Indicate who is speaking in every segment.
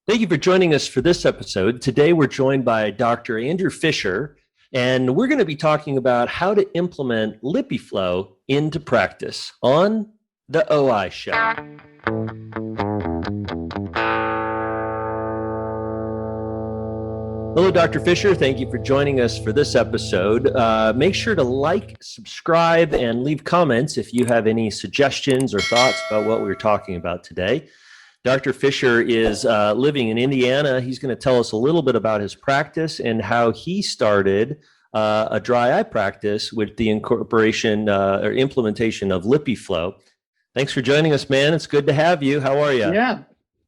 Speaker 1: Thank you for joining us for this episode. Today, we're joined by Dr. Andrew Fischer, and we're going to be talking about how to implement Lipiflow into practice on the OI Show. Hello, Dr. Fischer. Thank you for joining us for this episode. Make sure to like, subscribe, and leave comments if you have any suggestions or thoughts about what we're talking about today. Dr. Fischer is living in Indiana. He's going to tell us a little bit about his practice and how he started a dry eye practice with the incorporation or implementation of Lipiflow. Thanks for joining us, man. It's good to have you. How are you?
Speaker 2: Yeah,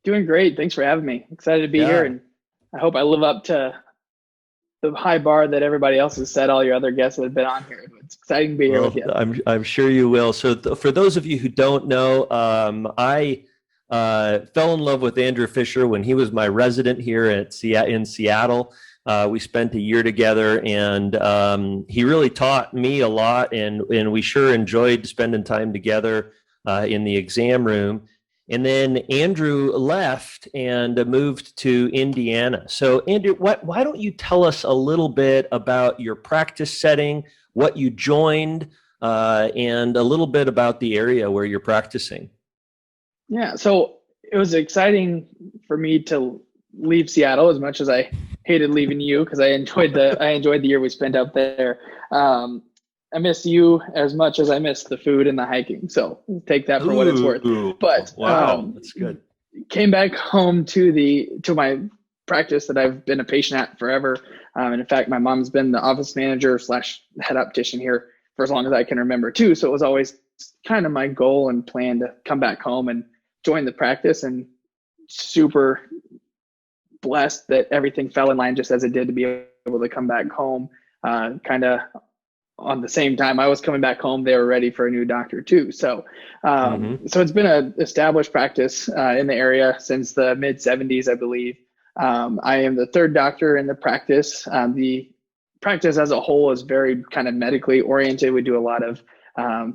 Speaker 2: doing great. Thanks for having me. Excited to be here, and I hope I live up to the high bar that everybody else has set, all your other guests that have been on here. It's exciting to be here with you.
Speaker 1: I'm sure you will. So for those of you who don't know, I fell in love with Andrew Fischer when he was my resident here in Seattle. We spent a year together, and he really taught me a lot, and we sure enjoyed spending time together in the exam room. And then Andrew left and moved to Indiana. So Andrew, why don't you tell us a little bit about your practice setting, what you joined, and a little bit about the area where you're practicing?
Speaker 2: Yeah, so it was exciting for me to leave Seattle as much as I hated leaving you, because I enjoyed the year we spent out there. I miss you as much as I miss the food and the hiking. So take that for what it's worth. But
Speaker 1: wow, that's good.
Speaker 2: Came back home to my practice that I've been a patient at forever. And in fact, my mom's been the office manager / head optician here for as long as I can remember too. So it was always kind of my goal and plan to come back home and join the practice, and super blessed that everything fell in line just as it did to be able to come back home. Kind of on the same time I was coming back home, they were ready for a new doctor too. So, so it's been an established practice in the area since the mid 70s, I believe. I am the third doctor in the practice. The practice as a whole is very kind of medically oriented. We do a lot of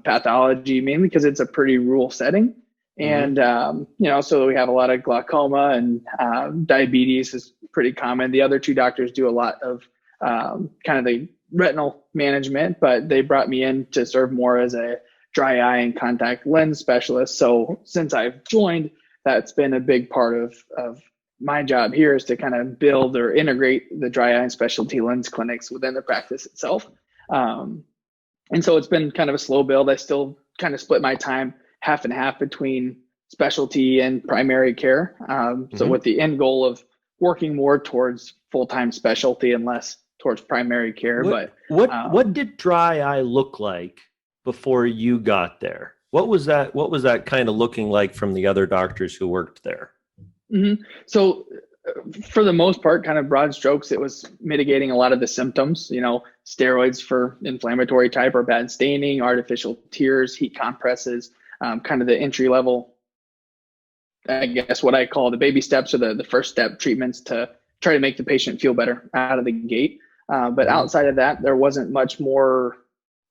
Speaker 2: pathology, mainly because it's a pretty rural setting. And, so we have a lot of glaucoma, and diabetes is pretty common. The other two doctors do a lot of kind of the retinal management, but they brought me in to serve more as a dry eye and contact lens specialist. So since I've joined, that's been a big part of my job here, is to kind of build or integrate the dry eye and specialty lens clinics within the practice itself. And so it's been kind of a slow build. I still kind of split my time half and half between specialty and primary care. So with the end goal of working more towards full-time specialty and less towards primary care.
Speaker 1: What did dry eye look like before you got there? What was that kind of looking like from the other doctors who worked there?
Speaker 2: So for the most part, kind of broad strokes, it was mitigating a lot of the symptoms, steroids for inflammatory type or bad staining, artificial tears, heat compresses, kind of the entry level, I guess what I call the baby steps, or the first step treatments to try to make the patient feel better out of the gate. But outside of that, there wasn't much more,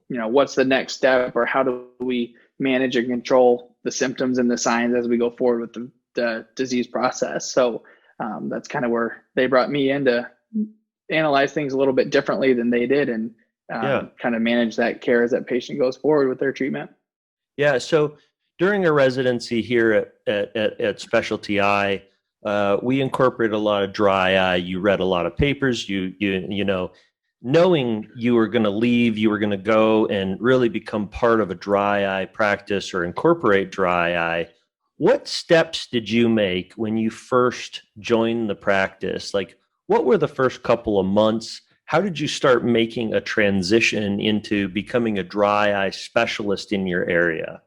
Speaker 2: what's the next step, or how do we manage and control the symptoms and the signs as we go forward with the disease process. So that's kind of where they brought me in to analyze things a little bit differently than they did, and kind of manage that care as that patient goes forward with their treatment. Yeah.
Speaker 1: So during a residency here at Specialty Eye, we incorporate a lot of dry eye. You read a lot of papers. You knowing you were going to leave, you were going to go and really become part of a dry eye practice or incorporate dry eye. What steps did you make when you first joined the practice? Like, what were the first couple of months? How did you start making a transition into becoming a dry eye specialist in your area?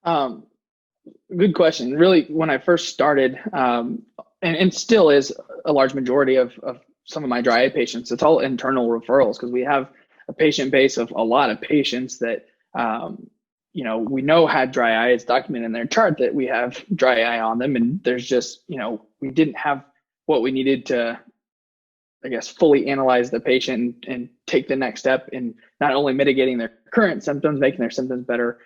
Speaker 2: Good question. Really, when I first started, and still is a large majority of some of my dry eye patients, it's all internal referrals, because we have a patient base of a lot of patients that, we know had dry eye. It's documented in their chart that we have dry eye on them. And there's just, we didn't have what we needed to, I guess, fully analyze the patient and take the next step in not only mitigating their current symptoms, making their symptoms better,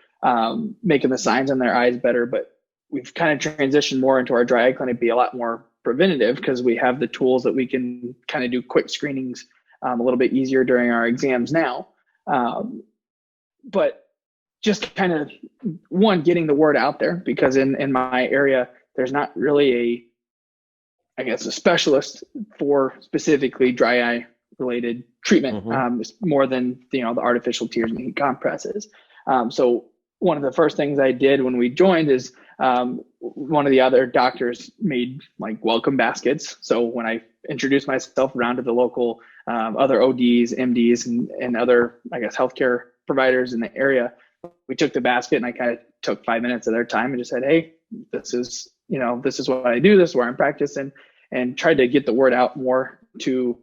Speaker 2: making the signs in their eyes better, but we've kind of transitioned more into our dry eye clinic, be a lot more preventative because we have the tools that we can kind of do quick screenings a little bit easier during our exams now. But just kind of getting the word out there, because in my area, there's not really a specialist for specifically dry eye related treatment. It's more than, the artificial tears and heat compresses. So one of the first things I did when we joined is one of the other doctors made like welcome baskets. So when I introduced myself around to the local other ODs, MDs, and other, healthcare providers in the area, we took the basket and I kind of took 5 minutes of their time and just said, hey, this is what I do, this is where I'm practicing, and tried to get the word out more to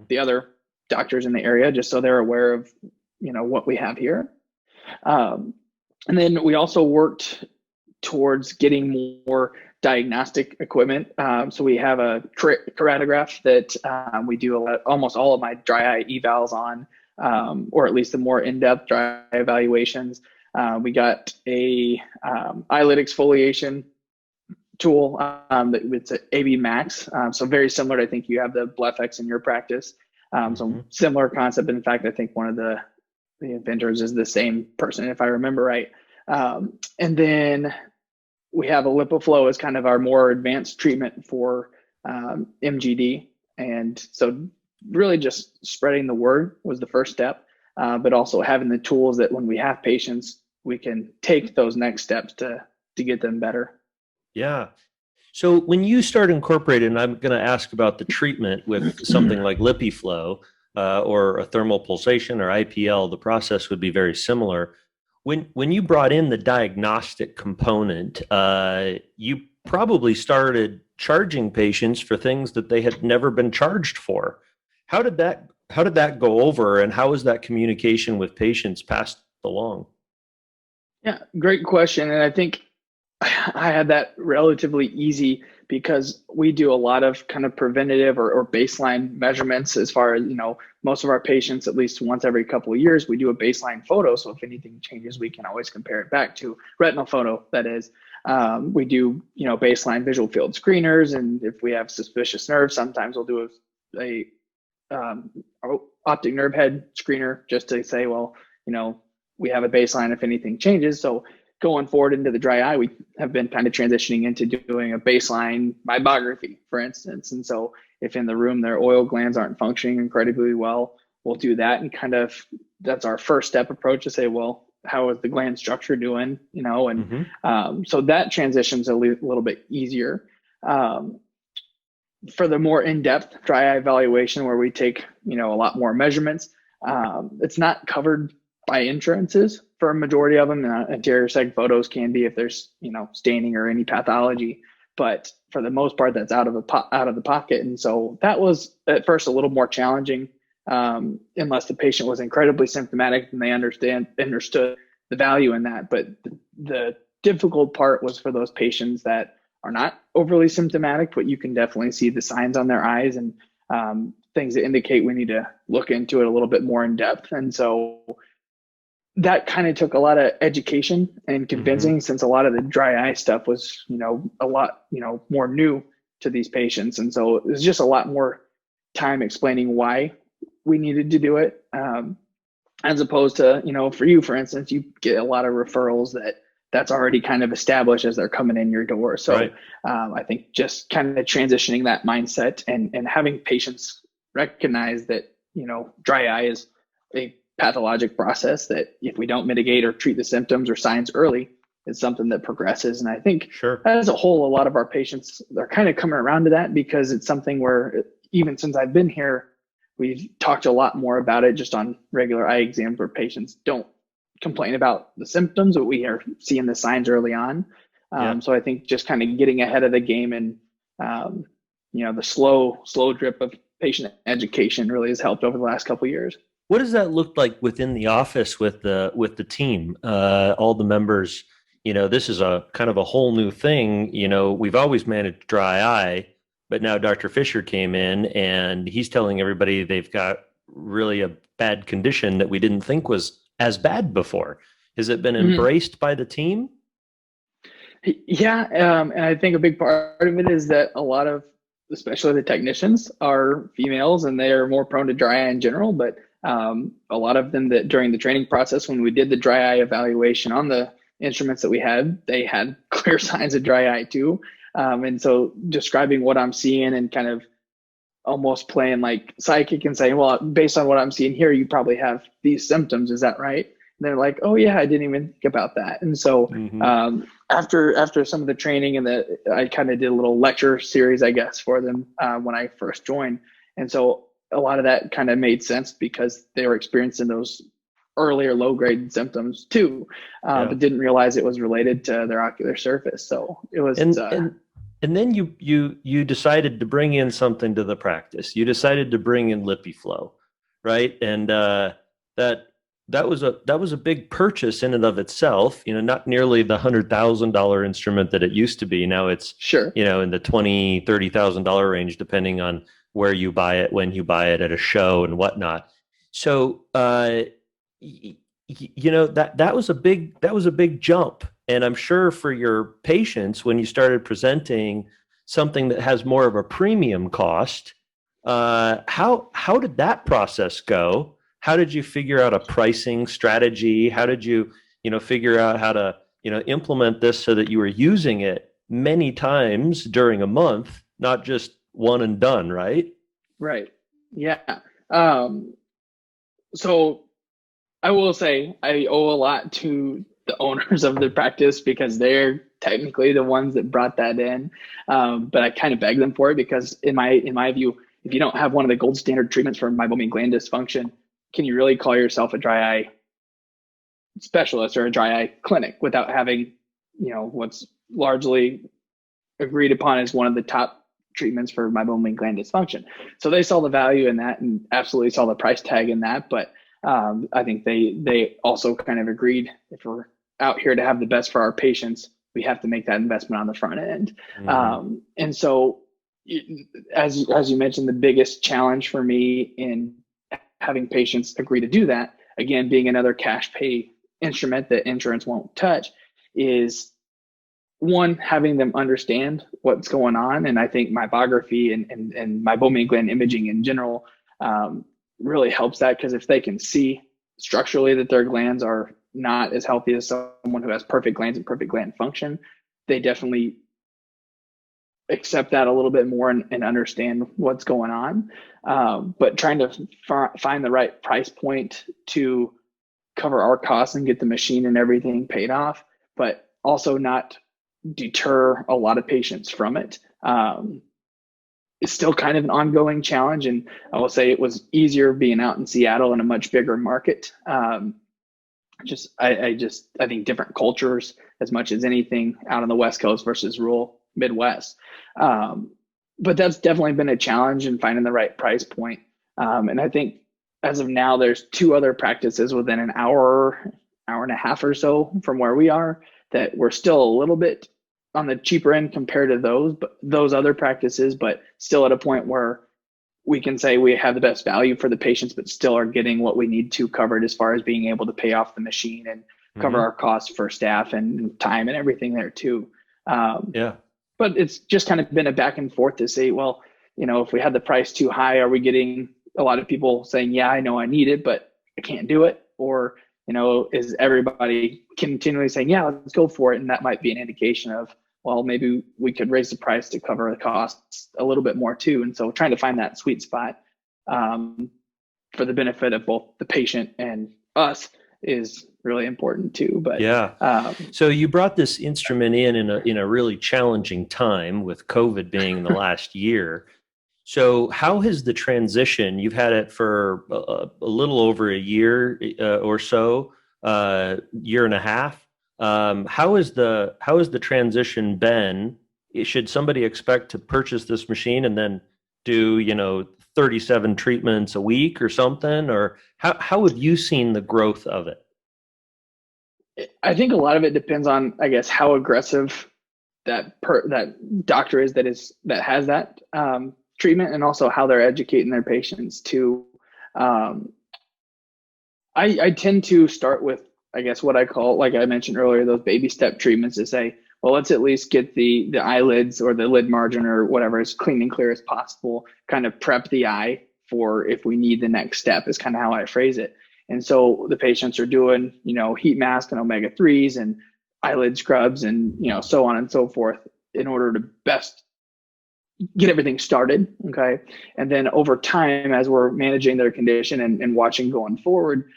Speaker 2: the other doctors in the area, just so they're aware of, what we have here. And then we also worked towards getting more diagnostic equipment. So we have a keratograph that we do almost all of my dry eye evals on, or at least the more in-depth dry eye evaluations. We got a eyelid exfoliation tool it's an AB Max. So very similar to, I think you have the BlephX in your practice. So similar concept. In fact, I think one of the inventors is the same person, if I remember right. And then we have a Lipiflow as kind of our more advanced treatment for MGD. And so really just spreading the word was the first step, but also having the tools that when we have patients, we can take those next steps to get them better.
Speaker 1: Yeah. So when you start incorporating, and I'm going to ask about the treatment with something like Lipiflow or a thermal pulsation or IPL, the process would be very similar. When you brought in the diagnostic component, you probably started charging patients for things that they had never been charged for. How did that go over, and how was that communication with patients passed along?
Speaker 2: Yeah, great question. And I think I had that relatively easy because we do a lot of kind of preventative or baseline measurements as far as, most of our patients, at least once every couple of years, we do a baseline photo. So if anything changes, we can always compare it back to retinal photo, that is. We do, baseline visual field screeners. And if we have suspicious nerves, sometimes we'll do a optic nerve head screener just to say, well, we have a baseline if anything changes. So going forward into the dry eye, we have been kind of transitioning into doing a baseline meibography, for instance. And so if in the room their oil glands aren't functioning incredibly well, we'll do that. And kind of that's our first step approach to say, well, how is the gland structure doing? So that transition's a little bit easier. For the more in-depth dry eye evaluation, where we take, a lot more measurements, it's not covered by insurances for a majority of them. Anterior seg photos can be if there's, staining or any pathology, but for the most part, that's out of the pocket. And so that was at first a little more challenging, unless the patient was incredibly symptomatic and they understood the value in that. But the difficult part was for those patients that are not overly symptomatic, but you can definitely see the signs on their eyes and things that indicate we need to look into it a little bit more in depth. And so that kind of took a lot of education and convincing, since a lot of the dry eye stuff was, a lot, more new to these patients. And so it was just a lot more time explaining why we needed to do it. As opposed to, for you, for instance, you get a lot of referrals that's already kind of established as they're coming in your door. So right. I think just kind of transitioning that mindset and having patients recognize that, dry eye is a pathologic process that if we don't mitigate or treat the symptoms or signs early, it's something that progresses. And I think as a whole, a lot of our patients are kind of coming around to that, because it's something where even since I've been here, we've talked a lot more about it just on regular eye exams, where patients don't complain about the symptoms, but we are seeing the signs early on. So I think just kind of getting ahead of the game and, the slow drip of patient education really has helped over the last couple of years.
Speaker 1: What does that look like within the office with the team, all the members? This is a kind of a whole new thing. We've always managed dry eye, but now Dr. Fischer came in and he's telling everybody they've got really a bad condition that we didn't think was as bad before. Has it been embraced by the team?
Speaker 2: Yeah, and I think a big part of it is that a lot of, especially the technicians, are females, and they are more prone to dry eye in general. But a lot of them, that during the training process, when we did the dry eye evaluation on the instruments that we had, they had clear signs of dry eye too. And so describing what I'm seeing and kind of almost playing like psychic and saying, well, based on what I'm seeing here, you probably have these symptoms. Is that right? And they're like, oh yeah, I didn't even think about that. And so after some of the training and I kind of did a little lecture series, I guess, for them when I first joined. And so a lot of that kind of made sense because they were experiencing those earlier low grade symptoms too, but didn't realize it was related to their ocular surface. So it was.
Speaker 1: And then you decided to bring in something to the practice. You decided to bring in Lipiflow, right? And that was a big purchase in and of itself. You know, not nearly the $100,000 instrument that it used to be. Now it's
Speaker 2: sure,
Speaker 1: you know, in the $20,000-$30,000 range, depending on where you buy it, when you buy it at a show and whatnot. So you know, that was a big jump. And I'm sure for your patients, when you started presenting something that has more of a premium cost, how did that process go? How did you figure out a pricing strategy? How did you, you know, figure out how to, you know, implement this so that you were using it many times during a month, not just one and done, right?
Speaker 2: right, yeah. So I will say I owe a lot to the owners of the practice because they're technically the ones that brought that in. But I kind of beg them for it because in my view, if you don't have one of the gold standard treatments for meibomian gland dysfunction, can you really call yourself a dry eye specialist or a dry eye clinic without having, you know, what's largely agreed upon as one of the top treatments for meibomian gland dysfunction? So they saw the value in that and absolutely saw the price tag in that. But I think they also kind of agreed, if we're out here to have the best for our patients, we have to make that investment on the front end. And so, as you mentioned, the biggest challenge for me in having patients agree to do that, again, being another cash pay instrument that insurance won't touch, is one, having them understand what's going on. And I think meibography and meibomian gland imaging in general really helps that, because if they can see structurally that their glands are not as healthy as someone who has perfect glands and perfect gland function, they definitely accept that a little bit more and understand what's going on. But trying to find the right price point to cover our costs and get the machine and everything paid off, but also not deter a lot of patients from it. It's still kind of an ongoing challenge. And I will say it was easier being out in Seattle in a much bigger market. I think different cultures as much as anything out on the West Coast versus rural Midwest. But that's definitely been a challenge in finding the right price point. And I think as of now, there's two other practices within an hour and a half or so from where we are that we're still a little bit on the cheaper end compared to those other practices, but still at a point where we can say we have the best value for the patients, but still are getting what we need to covered as far as being able to pay off the machine and cover our costs for staff and time and everything there too. But it's just kind of been a back and forth to say, well, you know, if we had the price too high, are we getting a lot of people saying, yeah, I know I need it, but I can't do it? Or, you know, is everybody continually saying, yeah, let's go for it? And that might be an indication of, well, maybe we could raise the price to cover the costs a little bit more too. And so trying to find that sweet spot for the benefit of both the patient and us is really important too. But
Speaker 1: so you brought this instrument in a really challenging time with COVID being the last year. So how has the transition? You've had it for a little over a year or so, year and a half. How has the transition been? Should somebody expect to purchase this machine and then do, you know, 37 treatments a week or something? Or how have you seen the growth of it?
Speaker 2: I think a lot of it depends on, I guess, how aggressive that doctor is that has that treatment, and also how they're educating their patients too. I tend to start with, I guess, what I call, like I mentioned earlier, those baby step treatments, to say, well, let's at least get the eyelids or the lid margin or whatever as clean and clear as possible, kind of prep the eye for if we need the next step, is kind of how I phrase it. And so the patients are doing, heat mask and omega-3s and eyelid scrubs and, so on and so forth in order to best get everything started. Okay. And then over time, as we're managing their condition and watching going forward,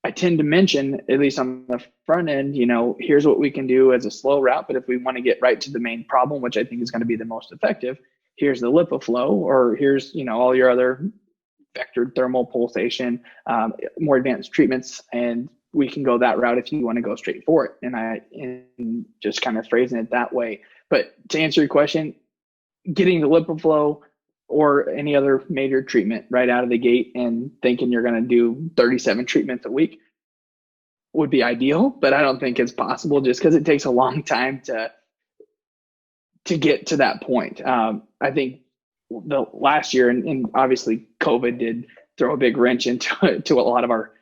Speaker 2: I tend to mention, at least on the front end, here's what we can do as a slow route. But if we want to get right to the main problem, which I think is going to be the most effective, here's the Lipiflow, or here's, all your other vectored thermal pulsation, more advanced treatments. And we can go that route if you want to go straight for it. And just kind of phrasing it that way. But to answer your question, getting the Lipiflow or any other major treatment right out of the gate and thinking you're going to do 37 treatments a week would be ideal, but I don't think it's possible just because it takes a long time to get to that point. I think the last year, and obviously COVID did throw a big wrench into a lot of our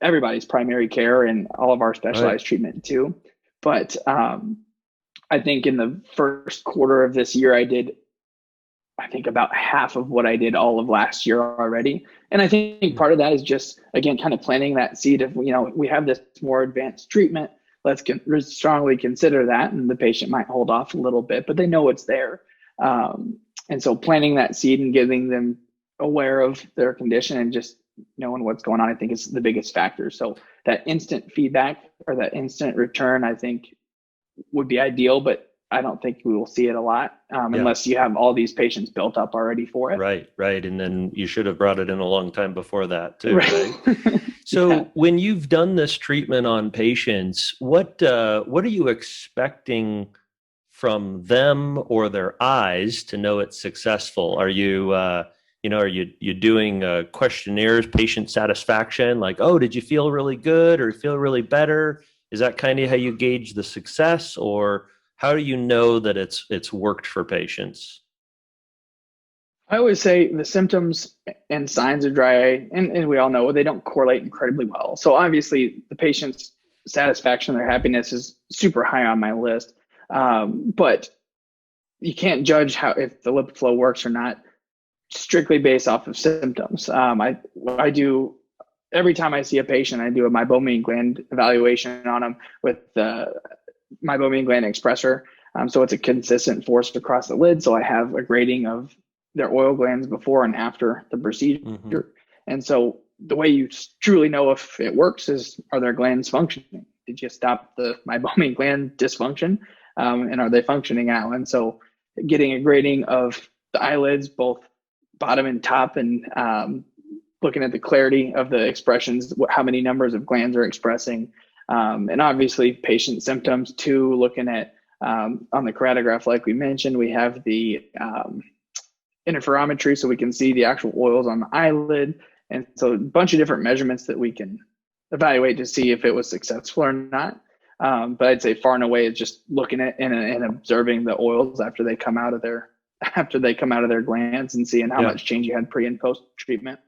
Speaker 2: everybody's primary care and all of our specialized treatment too. But I think in the first quarter of this year, I did about half of what I did all of last year already. And I think part of that is just, again, kind of planting that seed of, we have this more advanced treatment. Let's strongly consider that. And the patient might hold off a little bit, but they know it's there. And so planting that seed and getting them aware of their condition and just knowing what's going on, I think is the biggest factor. So that instant feedback or that instant return, I think would be ideal, but I don't think we will see it a lot unless you have all these patients built up already for it.
Speaker 1: Right. And then you should have brought it in a long time before that too, right? So when you've done this treatment on patients, what are you expecting from them or their eyes to know it's successful? Are you, are you doing questionnaires, patient satisfaction, like, oh, did you feel really good or feel really better? Is that kind of how you gauge the success, or how do you know that it's worked for patients?
Speaker 2: I always say the symptoms and signs of dry eye, and we all know they don't correlate incredibly well. So obviously the patient's satisfaction, their happiness is super high on my list. But you can't judge if the Lipiflow works or not strictly based off of symptoms. I do, every time I see a patient, I do a meibomian gland evaluation on them with the meibomian gland expressor. So it's a consistent force across the lid. So I have a grading of their oil glands before and after the procedure. Mm-hmm. And so the way you truly know if it works is, are their glands functioning? Did you stop the meibomian gland dysfunction? And are they functioning now? And so getting a grading of the eyelids, both bottom and top, and looking at the clarity of the expressions, how many numbers of glands are expressing, and obviously patient symptoms too, looking at on the keratograph, like we mentioned, we have the interferometry, so we can see the actual oils on the eyelid. And so a bunch of different measurements that we can evaluate to see if it was successful or not. But I'd say far and away it's just looking at and observing the oils after they come out of their glands and seeing how much change you had pre and post treatment.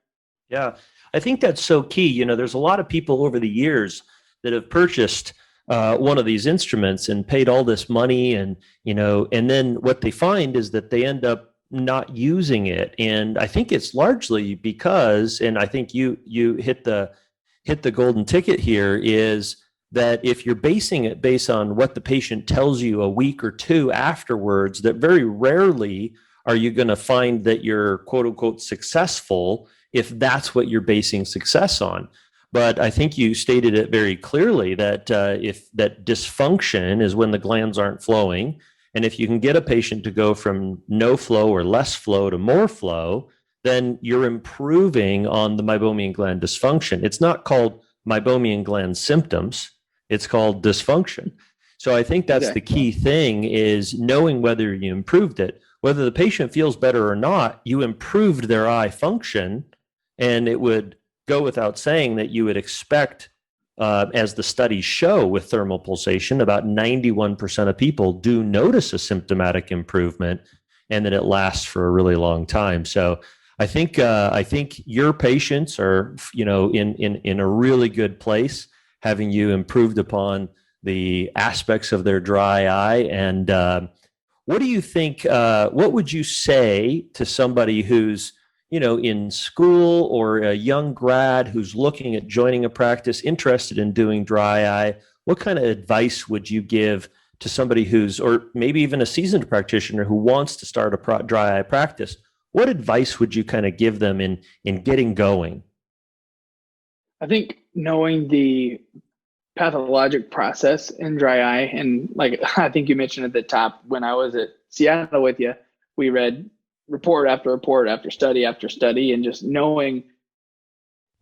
Speaker 1: Yeah, I think that's so key. There's a lot of people over the years that have purchased one of these instruments and paid all this money, and and then what they find is that they end up not using it. And I think it's largely because, and I think you hit the golden ticket here, is that if you're basing it based on what the patient tells you a week or two afterwards, that very rarely are you going to find that you're quote unquote successful if that's what you're basing success on. But I think you stated it very clearly that if that dysfunction is when the glands aren't flowing, and if you can get a patient to go from no flow or less flow to more flow, then you're improving on the meibomian gland dysfunction. It's not called meibomian gland symptoms. It's called dysfunction. So I think that's the key thing, is knowing whether you improved it. Whether the patient feels better or not, you improved their eye function, and it would go without saying that you would expect, as the studies show with thermal pulsation, about 91% of people do notice a symptomatic improvement, and that it lasts for a really long time. So I think your patients are, in a really good place, having you improved upon the aspects of their dry eye. And what do you think? What would you say to somebody who's in school, or a young grad who's looking at joining a practice, interested in doing dry eye? What kind of advice would you give to somebody who's, or maybe even a seasoned practitioner who wants to start a dry eye practice? What advice would you kind of give them in getting going?
Speaker 2: I think knowing the pathologic process in dry eye, and like I think you mentioned at the top, when I was at Seattle with you, we read report after report after study after study, and just knowing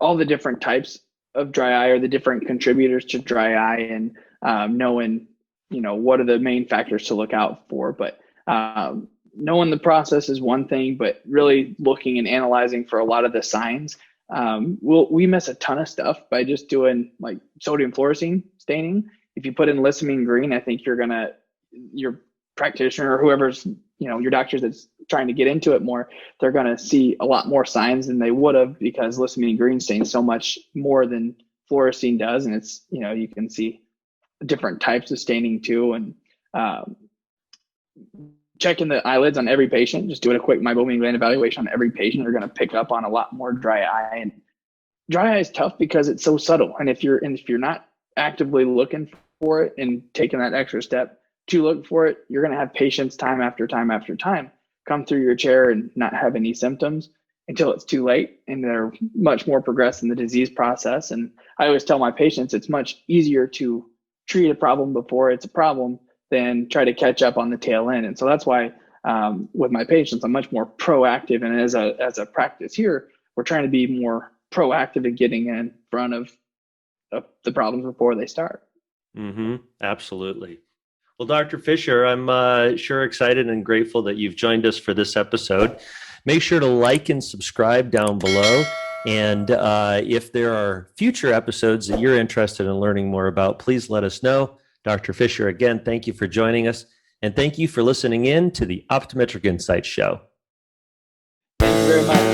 Speaker 2: all the different types of dry eye, or the different contributors to dry eye, and knowing what are the main factors to look out for. But knowing the process is one thing, but really looking and analyzing for a lot of the signs. We miss a ton of stuff by just doing like sodium fluorescein staining. If you put in lissamine green, I think your practitioner, or whoever's, your doctor that's trying to get into it more, they're going to see a lot more signs than they would have, because lissamine green stains so much more than fluorescein does. And it's, you can see different types of staining too. And checking the eyelids on every patient, just doing a quick meibomian gland evaluation on every patient, they're going to pick up on a lot more dry eye. And dry eye is tough because it's so subtle. And if you're not actively looking for it and taking that extra step to look for it, you're going to have patients time after time after time come through your chair and not have any symptoms until it's too late, and they're much more progressed in the disease process. And I always tell my patients it's much easier to treat a problem before it's a problem than try to catch up on the tail end. And so that's why with my patients, I'm much more proactive. And as a practice here, we're trying to be more proactive in getting in front of the problems before they start.
Speaker 1: Mm-hmm. Absolutely. Well, Dr. Fischer, I'm sure excited and grateful that you've joined us for this episode. Make sure to like and subscribe down below. And if there are future episodes that you're interested in learning more about, please let us know. Dr. Fischer, again, thank you for joining us. And thank you for listening in to the Optometric Insights show.
Speaker 2: Thank you very much.